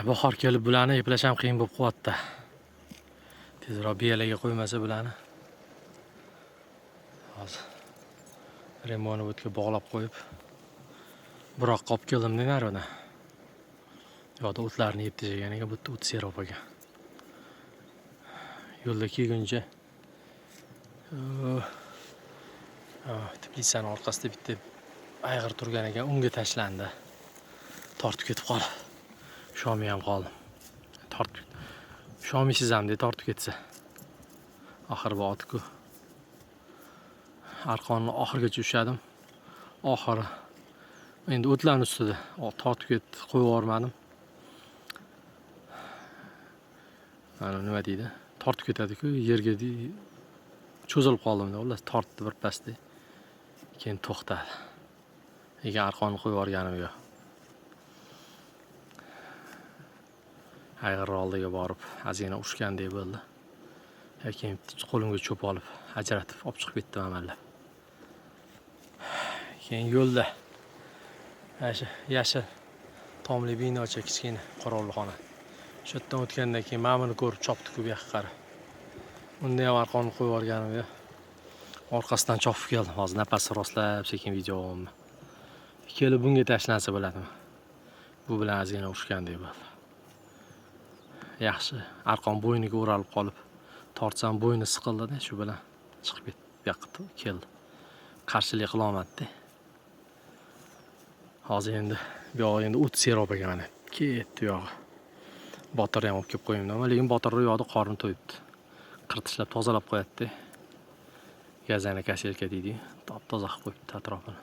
Bahor kelib bularni eplash ham qiyin bo'lib qo'yapti. Tezroq biyalarga qo'ymasa bularni. Hozir remonni o'tga bog'lab qo'yib, biroq olib keldim naridan. Yo'da o'tlarni yeb tashlagan ekan, bu yerda o't serob ekan. Yo'lda kelguncha teplitsani orqasida bitta ayg'ir turgan ekan, unga tashlandi. Tortib ketib qoldi. Shomi ham qoldi. Shomisiz ham deb tortib ketsa. Oxir bu otku. Arqonni oxirgacha ushladim. Oxiri endi o'tlarning ustida tortib ketdi, qo'yib yubormadim. Mana nima deydi? Tortib ketadi-ku, yerga cho'zilib qoldim deb, ular tortdi bir pasda. Keyin to'xtadi. Lekin arqonni qo'yib yuborganim yo'q. Ayg'ir oldiga borib, azina ushgandek bo'ldi. Keyin qo'limga cho'p olib, ajratib olib chiqib ketdim amallab. Keyin yo'lda yashil tomli binocha kichkina qorovulxona. Shu yerdan o'tgandan keyin ma'mini ko'rib chopdi-ku bu yoqqa qarab. Unda ham arqonni qo'yib yuborganim yo'q. Orqasidan chopib keldim. Hozir nafasni rostlab sekin video olaman. Kelib bunga tashlansa bo'ladimi? Bu bilan azina ushgandek bo'ldi. Yaxshi, arqon bo'yniga o'ralib qolib, tortsam bo'yni siqildi-da, shu bilan chiqib ketdi, bu yoqqa keldi. Qarshilik qila olmadi-da. Hozir endi bu yoq endi o't serob ekan mana. Ketdi bu yoq. Botirni ham olib kelib qo'ydim, lekin botirni yo'qda qorni to'yibdi. Qirtishlab tozalab qo'yadi-da. Gazana kaselka deydi. Top-toza qilib qo'yibdi atrofini.